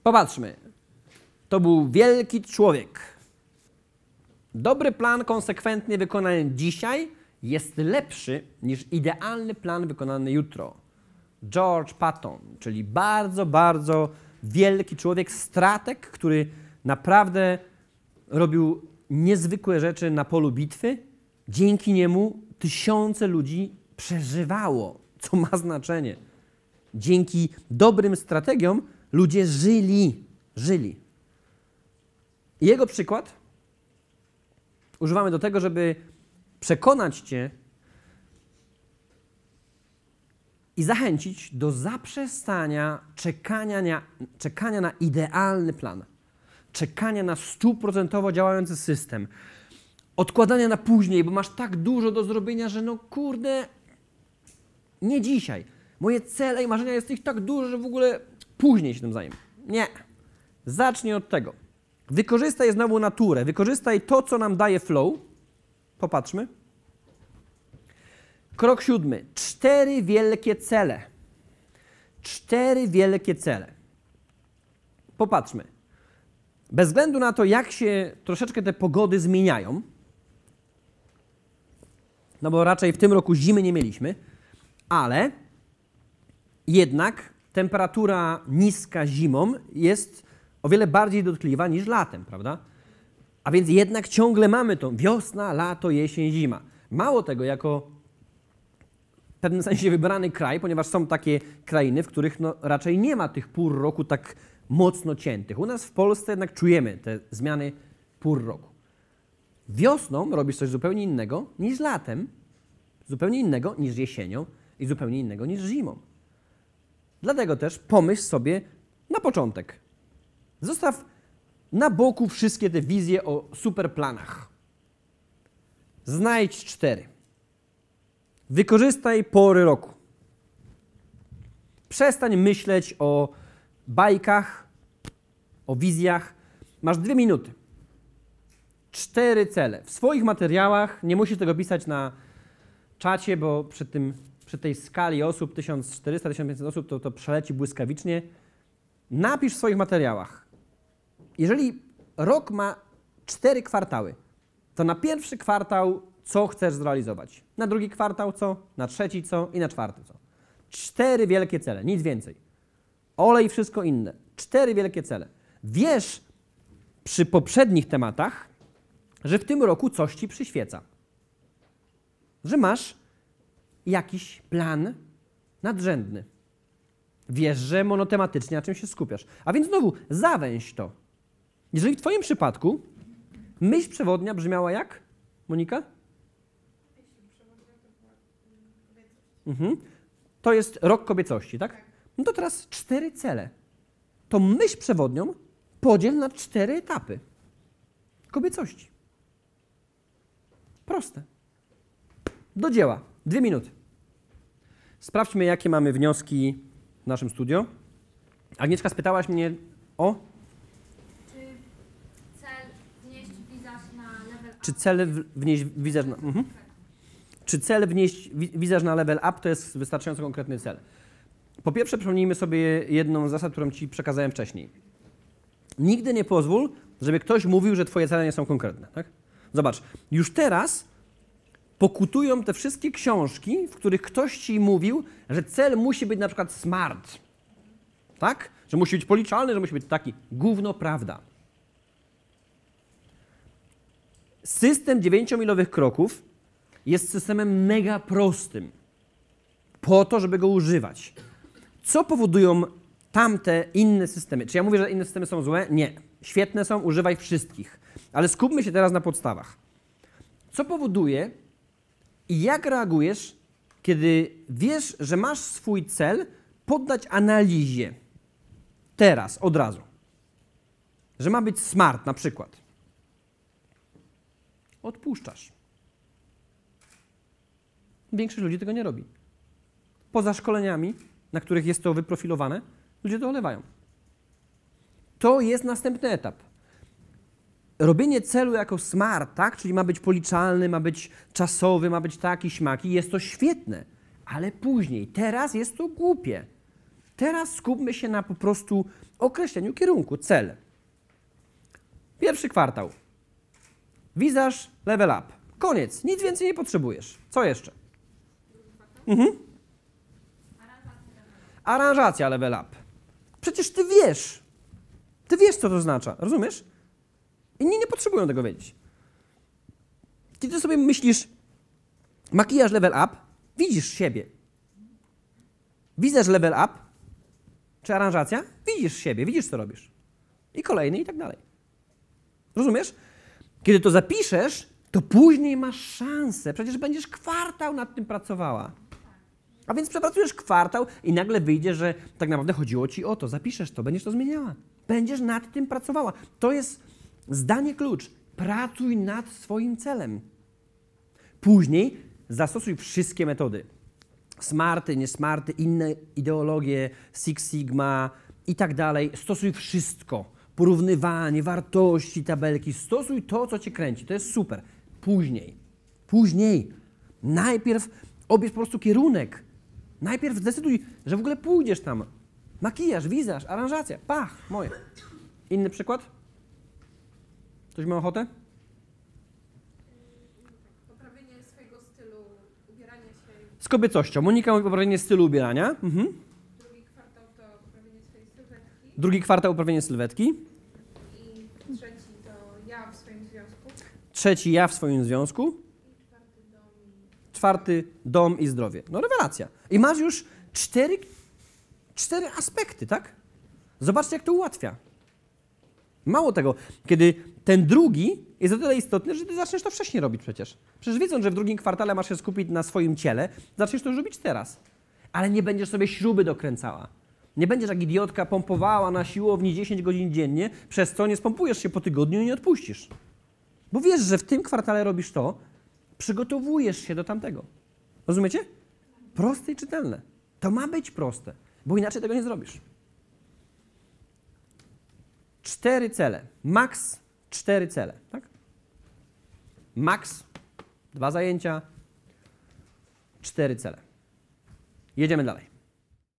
Popatrzmy. To był wielki człowiek. Dobry plan konsekwentnie wykonany dzisiaj jest lepszy niż idealny plan wykonany jutro. George Patton, czyli bardzo, bardzo wielki człowiek, strateg, który naprawdę robił niezwykłe rzeczy na polu bitwy. Dzięki niemu tysiące ludzi przeżywało, co ma znaczenie. Dzięki dobrym strategiom ludzie żyli. I jego przykład używamy do tego, żeby przekonać cię i zachęcić do zaprzestania czekania na idealny plan, czekania na 100% działający system, odkładania na później, bo masz tak dużo do zrobienia, że no kurde, nie dzisiaj. Moje cele i marzenia jest ich tak dużo, że w ogóle później się tym zajmę. Nie. Zacznij od tego. Wykorzystaj znowu naturę, wykorzystaj to, co nam daje flow. Popatrzmy. Krok 7. 4 wielkie cele. 4 wielkie cele. Popatrzmy. Bez względu na to, jak się troszeczkę te pogody zmieniają, no bo raczej w tym roku zimy nie mieliśmy, ale jednak temperatura niska zimą jest o wiele bardziej dotkliwa niż latem, prawda? A więc jednak ciągle mamy to wiosna, lato, jesień, zima. Mało tego, jako w pewnym sensie wybrany kraj, ponieważ są takie krainy, w których no, raczej nie ma tych pór roku tak mocno ciętych. U nas w Polsce jednak czujemy te zmiany pór roku. Wiosną robisz coś zupełnie innego niż latem, zupełnie innego niż jesienią i zupełnie innego niż zimą. Dlatego też pomyśl sobie na początek. Zostaw na boku wszystkie te wizje o superplanach. Znajdź 4. Wykorzystaj pory roku. Przestań myśleć o bajkach, o wizjach. Masz 2 minuty. 4 cele. W swoich materiałach, nie musisz tego pisać na czacie, bo przy tej skali osób, 1400-1500 osób, to przeleci błyskawicznie. Napisz w swoich materiałach. Jeżeli rok ma 4 kwartały, to na pierwszy kwartał co chcesz zrealizować? Na drugi kwartał co? Na trzeci co? I na czwarty co? 4 wielkie cele, nic więcej. Olej wszystko inne. 4 wielkie cele. Wiesz przy poprzednich tematach, że w tym roku coś ci przyświeca. Że masz jakiś plan nadrzędny. Wiesz, że monotematycznie na czym się skupiasz. A więc znowu zawęź to. Jeżeli w twoim przypadku myśl przewodnia brzmiała jak? Monika? To jest rok kobiecości, tak? No to teraz 4 cele. To myśl przewodnią podziel na 4 etapy kobiecości. Proste. Do dzieła. 2 minuty. Sprawdźmy, jakie mamy wnioski w naszym studio. Agnieszka, spytałaś mnie o... Czy cel wnieść wizaż na... Czy cel wnieść wizaż na level up to jest wystarczająco konkretny cel? Po pierwsze, przypomnijmy sobie jedną z zasad, którą ci przekazałem wcześniej. Nigdy nie pozwól, żeby ktoś mówił, że twoje cele nie są konkretne. Tak? Zobacz, już teraz pokutują te wszystkie książki, w których ktoś ci mówił, że cel musi być na przykład smart. Tak? Że musi być policzalny, że musi być taki. Gówno prawda. System 9-milowych kroków jest systemem mega prostym po to, żeby go używać. Co powodują tamte inne systemy? Czy ja mówię, że inne systemy są złe? Nie. Świetne są, używaj wszystkich. Ale skupmy się teraz na podstawach. Co powoduje i jak reagujesz, kiedy wiesz, że masz swój cel poddać analizie? Teraz, od razu. Że ma być smart na przykład. Odpuszczasz. Większość ludzi tego nie robi. Poza szkoleniami, na których jest to wyprofilowane, ludzie to olewają. To jest następny etap. Robienie celu jako smart, tak? Czyli ma być policzalny, ma być czasowy, ma być taki, śmaki, jest to świetne, ale później, teraz jest to głupie. Teraz skupmy się na po prostu określeniu kierunku, cel. Pierwszy kwartał. Wizaż, level up. Koniec. Nic więcej nie potrzebujesz. Co jeszcze? Aranżacja level up. Przecież ty wiesz. Ty wiesz, co to oznacza. Rozumiesz? Inni nie potrzebują tego wiedzieć. Kiedy ty sobie myślisz makijaż level up, widzisz siebie. Wizaż level up, czy aranżacja, widzisz siebie, widzisz, co robisz. I kolejny i tak dalej. Rozumiesz? Kiedy to zapiszesz, to później masz szansę. Przecież będziesz kwartał nad tym pracowała. A więc przepracujesz kwartał i nagle wyjdzie, że tak naprawdę chodziło ci o to. Zapiszesz to, będziesz to zmieniała. Będziesz nad tym pracowała. To jest zdanie klucz. Pracuj nad swoim celem. Później zastosuj wszystkie metody. Smarty, nie smarty, inne ideologie, Six Sigma i tak dalej. Stosuj wszystko. Porównywanie, wartości, tabelki. Stosuj to, co cię kręci. To jest super. Później. Najpierw obierz po prostu kierunek. Najpierw zdecyduj, że w ogóle pójdziesz tam. Makijaż, wizaż, aranżacja. Pach, moje. Inny przykład? Ktoś ma ochotę? Poprawienie swojego stylu ubierania się. Z kobiecością. Monika mówi poprawienie stylu ubierania. Drugi kwartał to poprawienie swojej sylwetki. Drugi kwartał poprawienie sylwetki. I trzeci to ja w swoim związku. Trzeci ja w swoim związku. I czwarty dom. Czwarty dom i zdrowie. No rewelacja. I masz już cztery aspekty, tak? Zobaczcie, jak to ułatwia. Mało tego, kiedy ten drugi jest o tyle istotny, że ty zaczniesz to wcześniej robić przecież. Przecież wiedząc, że w drugim kwartale masz się skupić na swoim ciele, zaczniesz to już robić teraz. Ale nie będziesz sobie śruby dokręcała. Nie będziesz jak idiotka pompowała na siłowni 10 godzin dziennie, przez co nie spompujesz się po tygodniu i nie odpuścisz. Bo wiesz, że w tym kwartale robisz to, przygotowujesz się do tamtego. Rozumiecie? Proste i czytelne. To ma być proste, bo inaczej tego nie zrobisz. 4 cele. Max 4 cele, tak? Max 2 zajęcia, 4 cele. Jedziemy dalej.